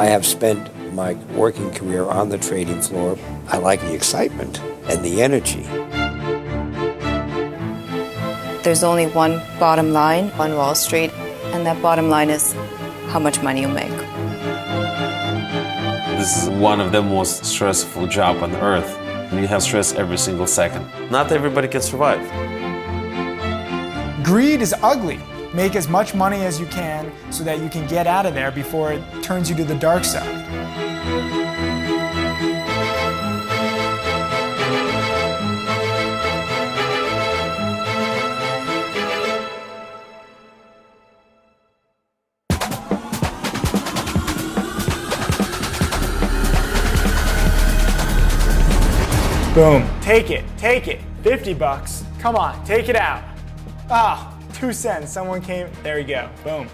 I have spent my working career on the trading floor. I like the excitement and the energy. There's only one bottom line on Wall Street, and that bottom line is how much money you make. This is one of the most stressful jobs on earth. You have stress every single second. Not everybody can survive. Greed is ugly. Make as much money as you can so that you can get out of there before it turns you to the dark side. Boom. Take it. 50 bucks. Come on, take it out. Ah, 2 cents. Someone came. There we go. Boom.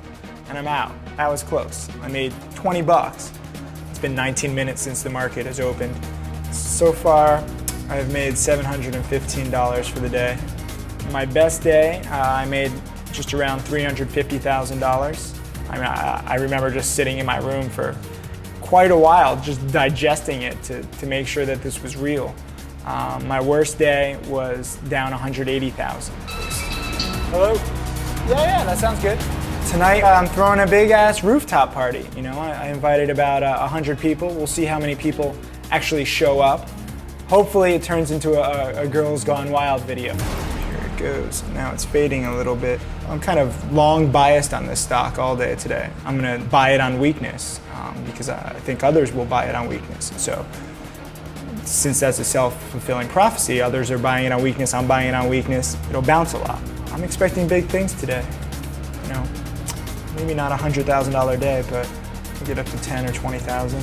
And I'm out. That was close. I made 20 bucks. It's been 19 minutes since the market has opened. So far, I've made $715 for the day. My best day, I made just around $350,000. I remember just sitting in my room for quite a while, just digesting it to make sure that this was real. My worst day was down 180,000. Hello? Yeah, that sounds good. Tonight I'm throwing a big ass rooftop party. You know, I invited about 100 people. We'll see how many people actually show up. Hopefully it turns into a Girls Gone Wild video. Here it goes. Now it's fading a little bit. I'm kind of long biased on this stock all day today. I'm gonna buy it on weakness because I think others will buy it on weakness. So, since that's a self-fulfilling prophecy, others are buying it on weakness, I'm buying it on weakness, it'll bounce a lot. I'm expecting big things today. You know, maybe not a $100,000 day, but we'll get up to 10 or 20,000.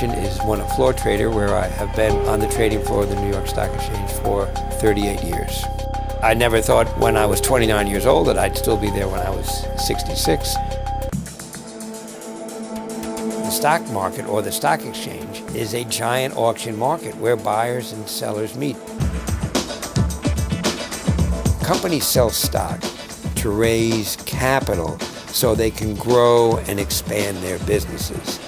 Is one a floor trader where I have been on the trading floor of the New York Stock Exchange for 38 years. I never thought when I was 29 years old that I'd still be there when I was 66. The stock market or the stock exchange is a giant auction market where buyers and sellers meet. Companies sell stock to raise capital so they can grow and expand their businesses.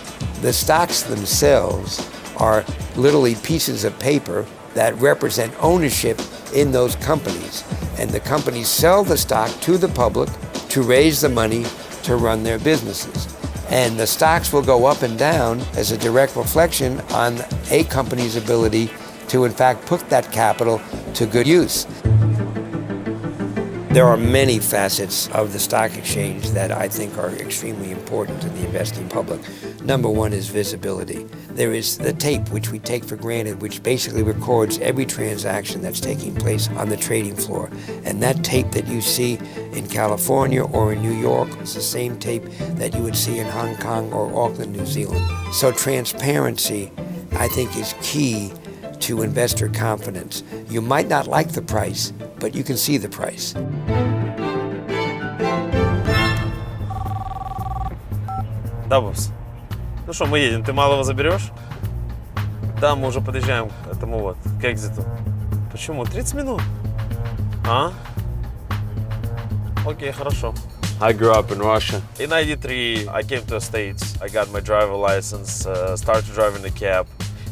The stocks themselves are literally pieces of paper that represent ownership in those companies. And the companies sell the stock to the public to raise the money to run their businesses. And the stocks will go up and down as a direct reflection on a company's ability to, in fact, put that capital to good use. There are many facets of the stock exchange that I think are extremely important to the investing public. Number one is visibility. There is the tape, which we take for granted, which basically records every transaction that's taking place on the trading floor. And that tape that you see in California or in New York is the same tape that you would see in Hong Kong or Auckland, New Zealand. So transparency, I think, is key to investor confidence. You might not like the price, but you can see the price. Да, босс. Ну что, мы едем. Ты малого заберешь? Да, мы уже подъезжаем к этому вот, к экзиту. Почему? 30 минут? А? Окей, хорошо. I grew up in Russia. In '93, I came to the States. I got my driver license, started driving a cab.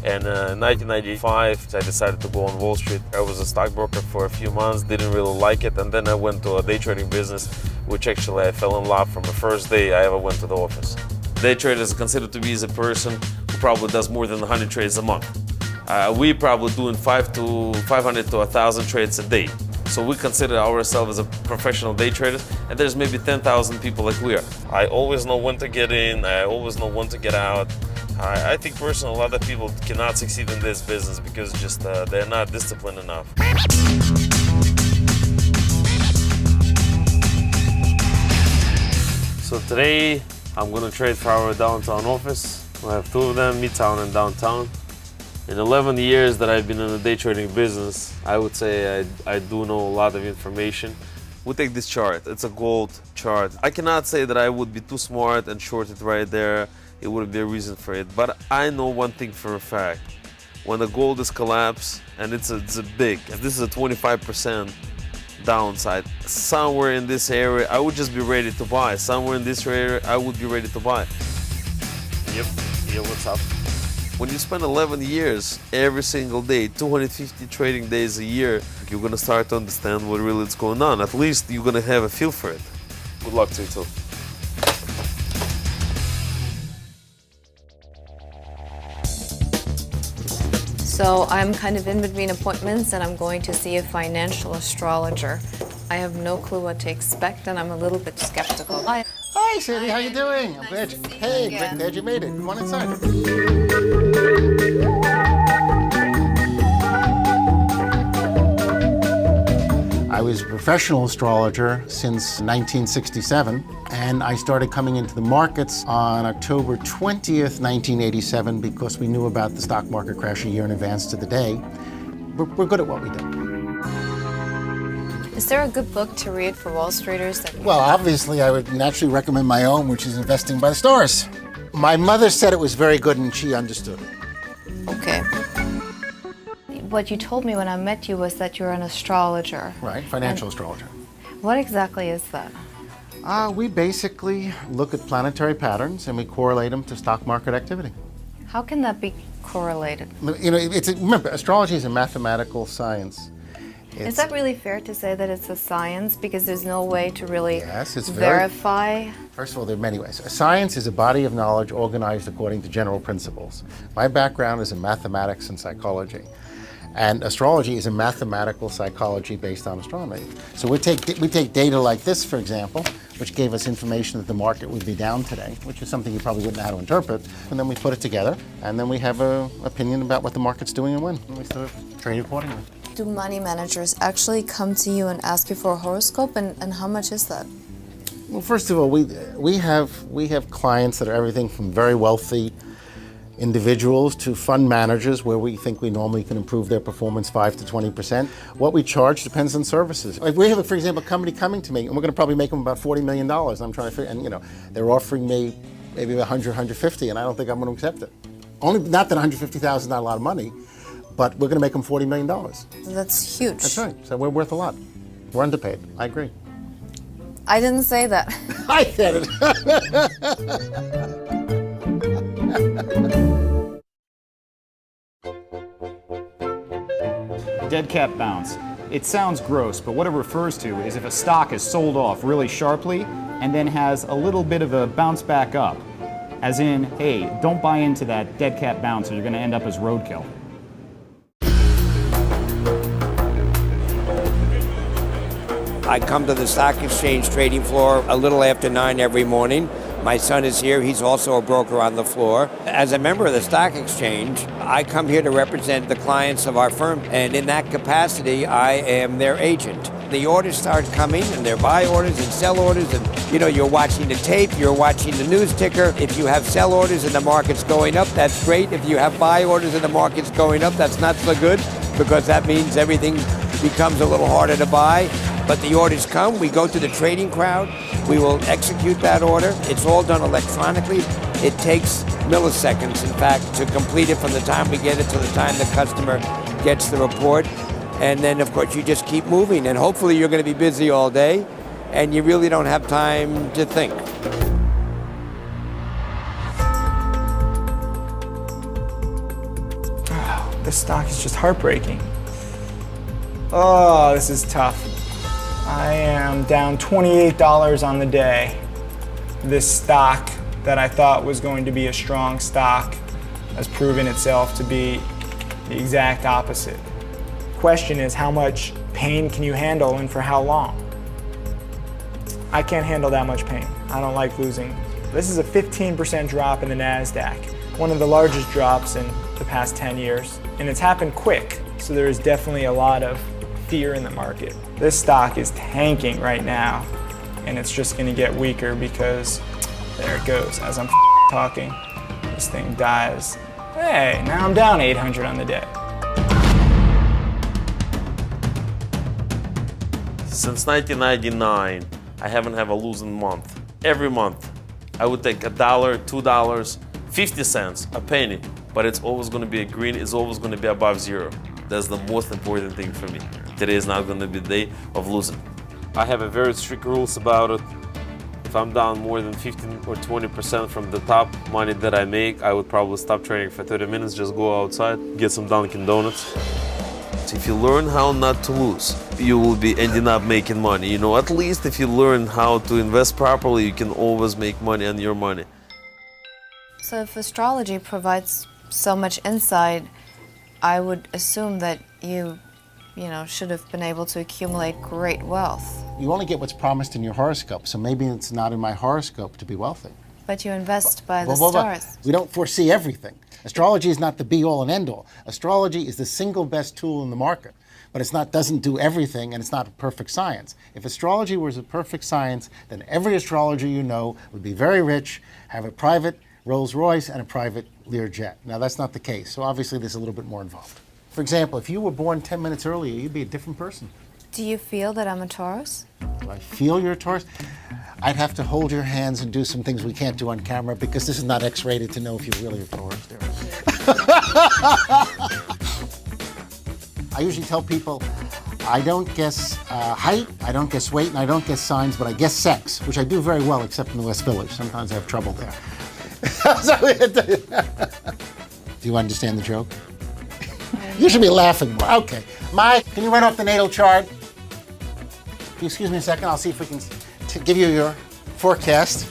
And in 1995, I decided to go on Wall Street. I was a stockbroker for a few months, didn't really like it. And then I went to a day trading business, which actually I fell in love from the first day I ever went to the office. Day trader is considered to be the person who probably does more than 100 trades a month. We probably doing 500 to 1,000 trades a day. So we consider ourselves as a professional day traders, and there's maybe 10,000 people like we are. I always know when to get in, I always know when to get out. I think personally a lot of people cannot succeed in this business because just they're not disciplined enough. So today I'm gonna trade for our downtown office. We have two of them, Midtown and downtown. In 11 years that I've been in the day trading business, I would say I do know a lot of information. We take this chart, it's a gold chart. I cannot say that I would be too smart and short it right there. it would be a reason for it. But I know one thing for a fact. When the gold is collapsed, and it's a big, if this is a 25% downside, somewhere in this area, I would just be ready to buy. Somewhere in this area, I would be ready to buy. Yep, yeah, what's up? When you spend 11 years, every single day, 250 trading days a year, you're gonna start to understand what really is going on. At least you're gonna have a feel for it. Good luck to you too. So I'm kind of in between appointments and I'm going to see a financial astrologer. I have no clue what to expect and I'm a little bit skeptical. Hi, Sandy. How you doing? I'm glad you. Hey, glad you made it. Come on inside. I was a professional astrologer since 1967, and I started coming into the markets on October 20th, 1987, because we knew about the stock market crash a year in advance to the day. We're good at what we do. Is there a good book to read for Wall Streeters? Well, obviously, I would naturally recommend my own, which is Investing by the Stars. My mother said it was very good, and she understood it. Okay. What you told me when I met you was that you're an astrologer. Right, financial astrologer. What exactly is that? We basically look at planetary patterns and we correlate them to stock market activity. How can that be correlated? You know, remember, astrology is a mathematical science. Is that really fair to say that it's a science because there's no way to really verify? verify? First of all, there are many ways. A science is a body of knowledge organized according to general principles. My background is in mathematics and psychology. And astrology is a mathematical psychology based on astronomy. So we take data like this, for example, which gave us information that the market would be down today, which is something you probably wouldn't know how to interpret. And then we put it together, and then we have an opinion about what the market's doing and when. And we sort of trade accordingly. Do money managers actually come to you and ask you for a horoscope, and how much is that? Well, first of all, we have clients that are everything from very wealthy individuals to fund managers where we think we normally can improve their performance 5 to 20%. What we charge depends on services. Like we have, for example, a company coming to me, and we're going to probably make them about $40 million. I'm trying to figure, and they're offering me maybe 100, 150, and I don't think I'm going to accept it. Not that 150,000 is not a lot of money, but we're going to make them $40 million. That's huge. That's right. So we're worth a lot. We're underpaid. I agree. I didn't say that. I said it. Dead cat bounce. It sounds gross, but what it refers to is if a stock is sold off really sharply and then has a little bit of a bounce back up. As in, hey, don't buy into that dead cat bounce or you're going to end up as roadkill. I come to the stock exchange trading floor a little after 9 every morning. My son is here. He's also a broker on the floor. As a member of the stock exchange, I come here to represent the clients of our firm, and in that capacity, I am their agent. The orders start coming, and they're buy orders and sell orders, and you're watching the tape, you're watching the news ticker. If you have sell orders and the market's going up, that's great. If you have buy orders and the market's going up, that's not so good, because that means everything becomes a little harder to buy. But the orders come, we go to the trading crowd, we will execute that order. It's all done electronically. It takes milliseconds, in fact, to complete it from the time we get it to the time the customer gets the report. And then, of course, you just keep moving, and hopefully you're going to be busy all day, and you really don't have time to think. Oh, this stock is just heartbreaking. Oh, this is tough. I am down $28 on the day. This stock that I thought was going to be a strong stock has proven itself to be the exact opposite. Question is, how much pain can you handle and for how long? I can't handle that much pain. I don't like losing. This is a 15% drop in the NASDAQ, one of the largest drops in the past 10 years. And it's happened quick, so there is definitely a lot of fear in the market. This stock is tanking right now, and it's just going to get weaker because there it goes. As I'm talking, this thing dies. Hey, now I'm down 800 on the day. Since 1999, I haven't had a losing month. Every month, I would take $1, $2, 50 cents, a penny, but it's always going to be green, it's always going to be above zero. That's the most important thing for me. Today is not going to be the day of losing. I have a very strict rules about it. If I'm down more than 15 or 20% from the top money that I make, I would probably stop trading for 30 minutes, just go outside, get some Dunkin' Donuts. If you learn how not to lose, you will be ending up making money. You know, at least if you learn how to invest properly, you can always make money on your money. So if astrology provides so much insight, I would assume that you should have been able to accumulate great wealth. You only get what's promised in your horoscope, so maybe it's not in my horoscope to be wealthy. But you invest by the stars. We don't foresee everything. Astrology is not the be-all and end-all. Astrology is the single best tool in the market, but doesn't do everything, and it's not a perfect science. If astrology was a perfect science, then every astrologer you know would be very rich, have a private Rolls Royce and a private Learjet. Now that's not the case, so obviously there's a little bit more involved. For example, if you were born 10 minutes earlier, you'd be a different person. Do you feel that I'm a Taurus? Do I feel you're a Taurus? I'd have to hold your hands and do some things we can't do on camera because this is not X-rated to know if you're really a Taurus. I usually tell people I don't guess height, I don't guess weight, and I don't guess signs, but I guess sex, which I do very well except in the West Village. Sometimes I have trouble there. Do you understand the joke? You should be laughing more. Okay. Mike, can you run off the natal chart? If you excuse me a second, I'll see if we can give you your forecast.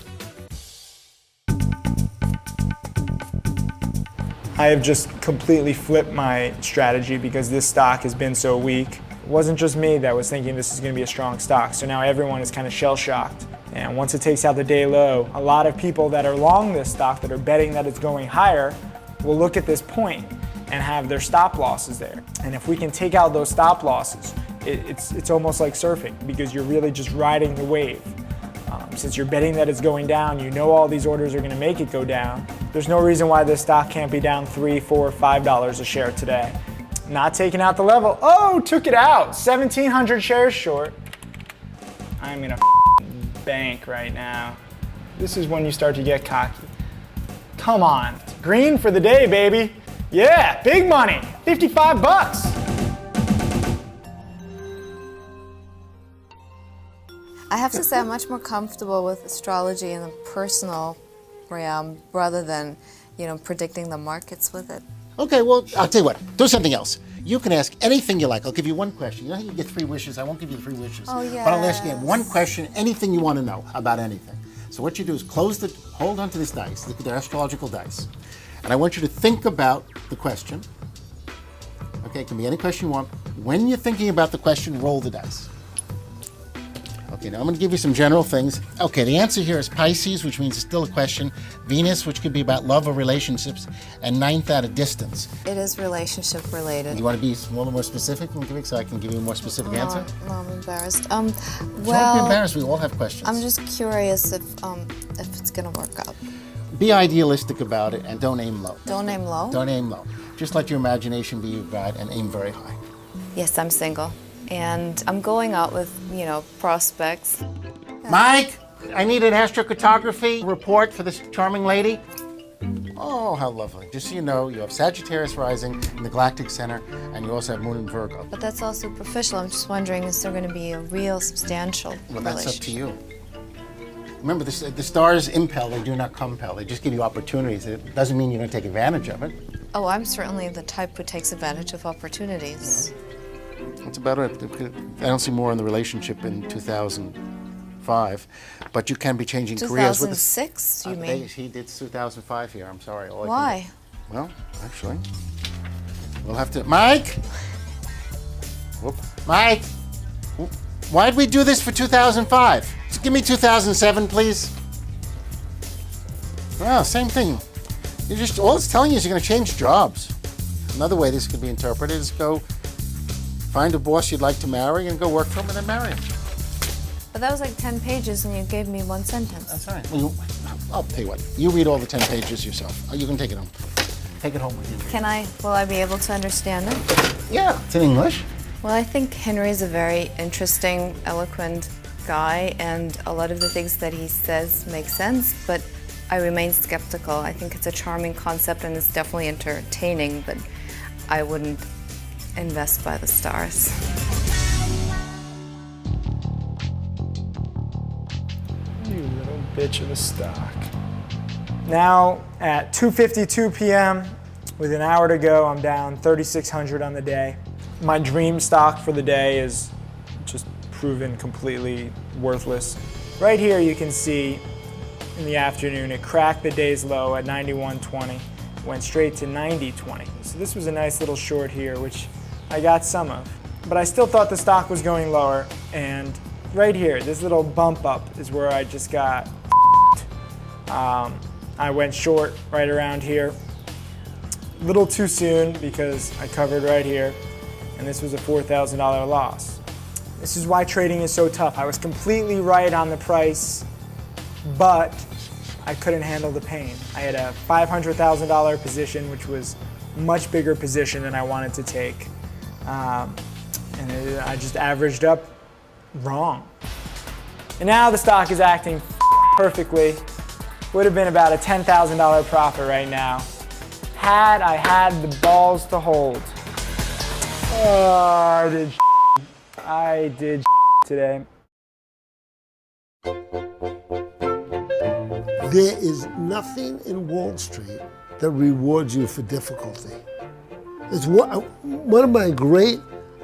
I have just completely flipped my strategy because this stock has been so weak. It wasn't just me that was thinking this is going to be a strong stock, so now everyone is kind of shell-shocked. And once it takes out the day low, a lot of people that are long this stock, that are betting that it's going higher, will look at this point and have their stop losses there. And if we can take out those stop losses, it's almost like surfing because you're really just riding the wave. Since you're betting that it's going down, you know all these orders are going to make it go down. There's no reason why this stock can't be down $3, $4, $5 a share today. Not taking out the level. Oh, took it out. 1,700 shares short. I'm in a bank right now. This is when you start to get cocky. Come on. Green for the day, baby. Yeah, big money. 55 bucks. I have to say I'm much more comfortable with astrology in the personal realm rather than, predicting the markets with it. Okay, well, I'll tell you what. Do something else. You can ask anything you like. I'll give you one question. You know how you get 3 wishes? I won't give you the 3 wishes. Oh, yeah. But I'll ask you one question, anything you want to know about anything. So what you do is hold on to this dice, the astrological dice. And I want you to think about the question. Okay, it can be any question you want. When you're thinking about the question, roll the dice. Okay, now I'm going to give you some general things. Okay, the answer here is Pisces, which means it's still a question. Venus, which could be about love or relationships. And 9th out of distance. It is relationship related. You want to be a little more specific, so I can give you a more specific answer? No, I'm embarrassed. Don't be embarrassed. We all have questions. I'm just curious if it's going to work out. Be idealistic about it and don't aim low. Don't aim low? Don't aim low. Just let your imagination be your guide and aim very high. Yes, I'm single. And I'm going out with, prospects. Mike, I need an astrocartography report for this charming lady. Oh, how lovely. Just so you know, you have Sagittarius rising in the galactic center, and you also have Moon in Virgo. But that's all superficial. I'm just wondering, is there going to be a real substantial Well, that's up relationship? to you. Remember, the stars impel, they do not compel. They just give you opportunities. It doesn't mean you don't take advantage of it. Oh, I'm certainly the type who takes advantage of opportunities. That's about it. I don't see more in the relationship in 2005, but you can be changing careers with 2006, you mean? He did 2005 here. I'm sorry. Why? Well, actually, we'll have to. Mike! Whoop. Mike! Why'd we do this for 2005? Just give me 2007, please. Well, same thing. All it's telling you is you're going to change jobs. Another way this could be interpreted is go find a boss you'd like to marry and go work for him and then marry him. But that was like 10 pages and you gave me 1 sentence. That's all right. Well, I'll tell you what. You read all the 10 pages yourself. You can take it home. Take it home with you. Will I be able to understand it? Yeah, it's in English. Well, I think Henry's a very interesting, eloquent guy, and a lot of the things that he says make sense, but I remain skeptical. I think it's a charming concept and it's definitely entertaining, but I wouldn't invest by the stars. You little bitch of a stock. Now at 2:52 p.m., with an hour to go, I'm down 3,600 on the day. My dream stock for the day is just proven completely worthless. Right here you can see in the afternoon it cracked the day's low at 91.20, went straight to 90.20. So this was a nice little short here, which I got some of. But I still thought the stock was going lower, and right here, this little bump up is where I just got I went short right around here. A little too soon because I covered right here, and this was a $4,000 loss. This is why trading is so tough. I was completely right on the price, but I couldn't handle the pain. I had a $500,000 position, which was a much bigger position than I wanted to take. I just averaged up wrong. And now the stock is acting perfectly. Would have been about a $10,000 profit right now, had I had the balls to hold. Oh, I did today. There is nothing in Wall Street that rewards you for difficulty. It's one of my great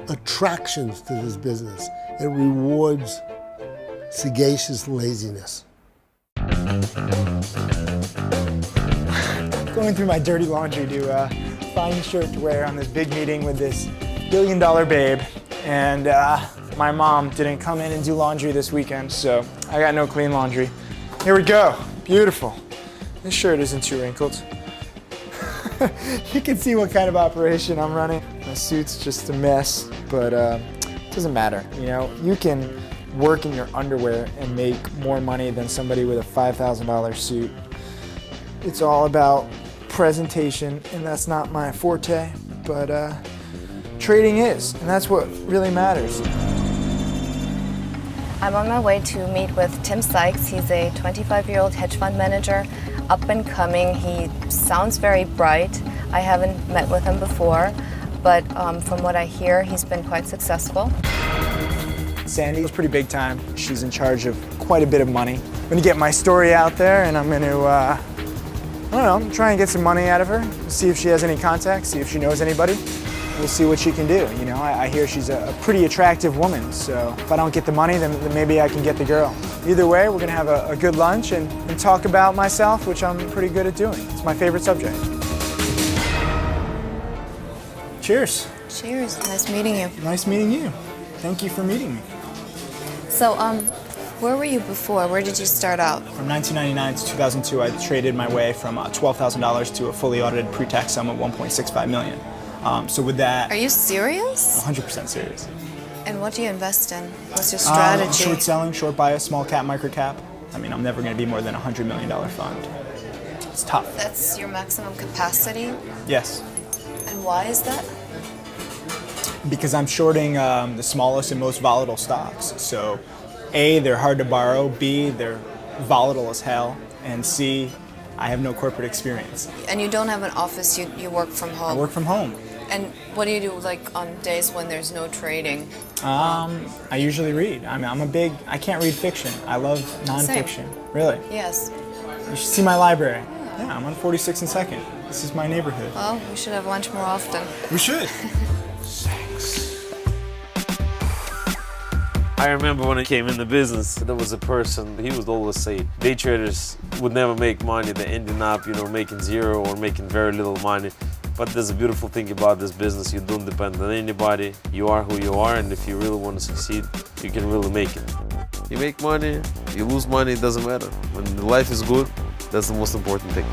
attractions to this business. It rewards sagacious laziness. Going through my dirty laundry to find a shirt to wear on this big meeting with this billion-dollar babe. And my mom didn't come in and do laundry this weekend, so I got no clean laundry. Here we go. Beautiful. This shirt isn't too wrinkled. You can see what kind of operation I'm running. My suit's just a mess, but it doesn't matter. You know, you can work in your underwear and make more money than somebody with a $5,000 suit. It's all about presentation, and that's not my forte, but trading is, and that's what really matters. I'm on my way to meet with Tim Sykes. He's a 25-year-old hedge fund manager, up and coming. He sounds very bright. I haven't met with him before, but from what I hear, he's been quite successful. Sandy is pretty big time. She's in charge of quite a bit of money. I'm gonna get my story out there, and I'm gonna, I don't know, try and get some money out of her, see if she has any contacts, see if she knows anybody. We'll see what she can do. You know, I hear she's a pretty attractive woman, so if I don't get the money, then maybe I can get the girl. Either way, we're gonna have a good lunch and talk about myself, which I'm pretty good at doing. It's my favorite subject. Cheers. Cheers. Nice meeting you. Nice meeting you. Thank you for meeting me. So, where were you before? Where did you start out? From 1999 to 2002, I traded my way from $12,000 to a fully audited pre-tax sum of $1.65 million. So with that... Are you serious? 100% serious. And what do you invest in? What's your strategy? Short selling, short bias, small cap, micro cap. I mean, I'm never going to be more than a $100 million fund. It's tough. That's your maximum capacity? Yes. And why is that? Because I'm shorting the smallest and most volatile stocks. So A, they're hard to borrow, B, they're volatile as hell, and C, I have no corporate experience. And you don't have an office, you work from home? I work from home. And what do you do like on days when there's no trading? I usually read. I mean, I can't read fiction. I love nonfiction. Same. Really? Yes. You should see my library. Yeah, I'm on 46nd and 2nd. This is my neighborhood. Well, we should have lunch more often. We should. I remember when I came in the business, there was a person, he would always say, day traders would never make money. They ended up, making zero or making very little money. But there's a beautiful thing about this business. You don't depend on anybody. You are who you are, and if you really want to succeed, you can really make it. You make money, you lose money, it doesn't matter. When the life is good, that's the most important thing.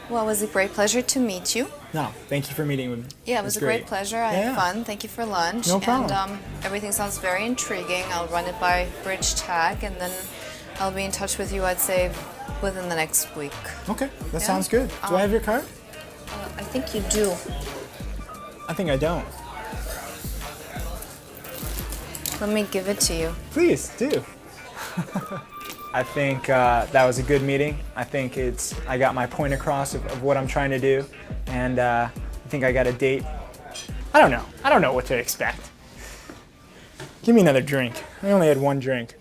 Well, it was a great pleasure to meet you. No, thank you for meeting with me. Yeah, it was a great pleasure. I had fun. Thank you for lunch. No problem. And everything sounds very intriguing. I'll run it by Bridge Tag, and then I'll be in touch with you, I'd say, within the next week. Okay, that sounds good. Do I have your card? I think you do. I think I don't. Let me give it to you. Please, do. I think that was a good meeting. I think I got my point across of what I'm trying to do, and I think I got a date. I don't know. I don't know what to expect. Give me another drink. I only had one drink.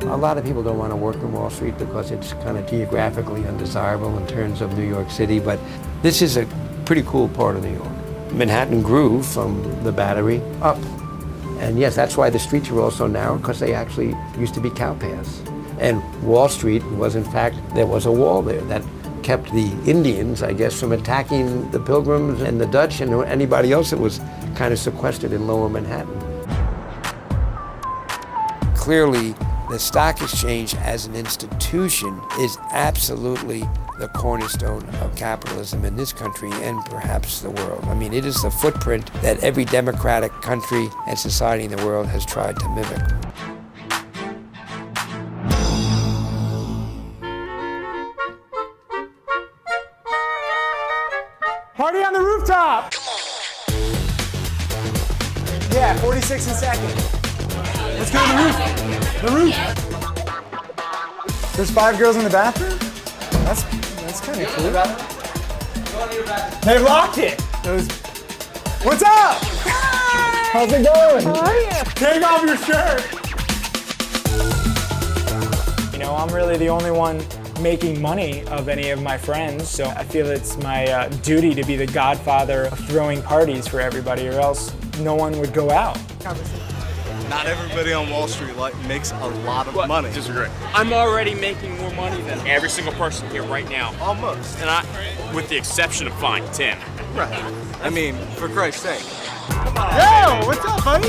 A lot of people don't want to work in Wall Street because it's kind of geographically undesirable in terms of New York City, but this is a pretty cool part of New York. Manhattan grew from the Battery up. And yes, that's why the streets are all so narrow, because they actually used to be cow paths. And Wall Street was, in fact, there was a wall there that kept the Indians, I guess, from attacking the Pilgrims and the Dutch and anybody else that was kind of sequestered in lower Manhattan. Clearly, the stock exchange as an institution is absolutely the cornerstone of capitalism in this country and perhaps the world. I mean, it is the footprint that every democratic country and society in the world has tried to mimic. Party on the rooftop! Yeah, 46 and second. Let's go to the roof. The roof. There's 5 girls in the bathroom? That's kind of cool. They locked it. What's up? How's it going? How are you? Take off your shirt. You know, I'm really the only one making money of any of my friends, so I feel it's my duty to be the godfather of throwing parties for everybody, or else no one would go out. Not everybody on Wall Street makes a lot of money. Disagree. I'm already making more money than every single person here right now. Almost. And with the exception of Tim. Right. I mean, for Christ's sake. Yo, what's up, buddy?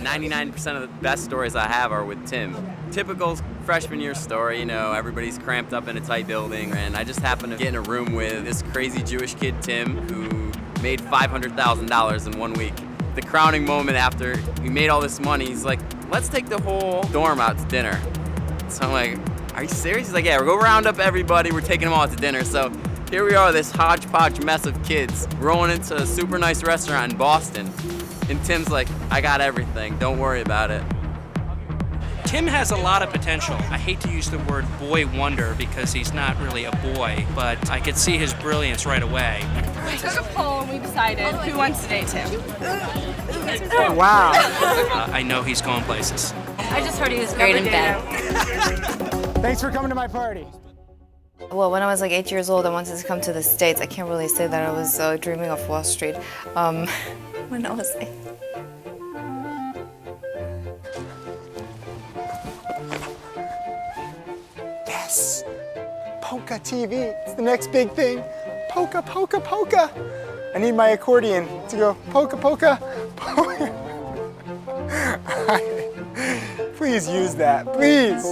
99% of the best stories I have are with Tim. Typical freshman year story, you know, everybody's cramped up in a tight building, and I just happened to get in a room with this crazy Jewish kid, Tim, who made $500,000 in 1 week. The crowning moment after we made all this money, he's like, let's take the whole dorm out to dinner. So I'm like, are you serious? He's like, yeah, we're going to round up everybody. We're taking them all out to dinner. So here we are, this hodgepodge mess of kids, rolling into a super nice restaurant in Boston. And Tim's like, I got everything. Don't worry about it. Tim has a lot of potential. I hate to use the word boy wonder because he's not really a boy, but I could see his brilliance right away. We took a poll and we decided who wants to date Tim. Wow. I know he's going places. I just heard he was great in bed. Thanks for coming to my party. Well, when I was like 8 years old, I wanted to come to the States. I can't really say that I was dreaming of Wall Street when I was 8. Yes! Polka TV. It's the next big thing. Polka, polka, polka. I need my accordion to go polka, polka, polka. Please use that, please.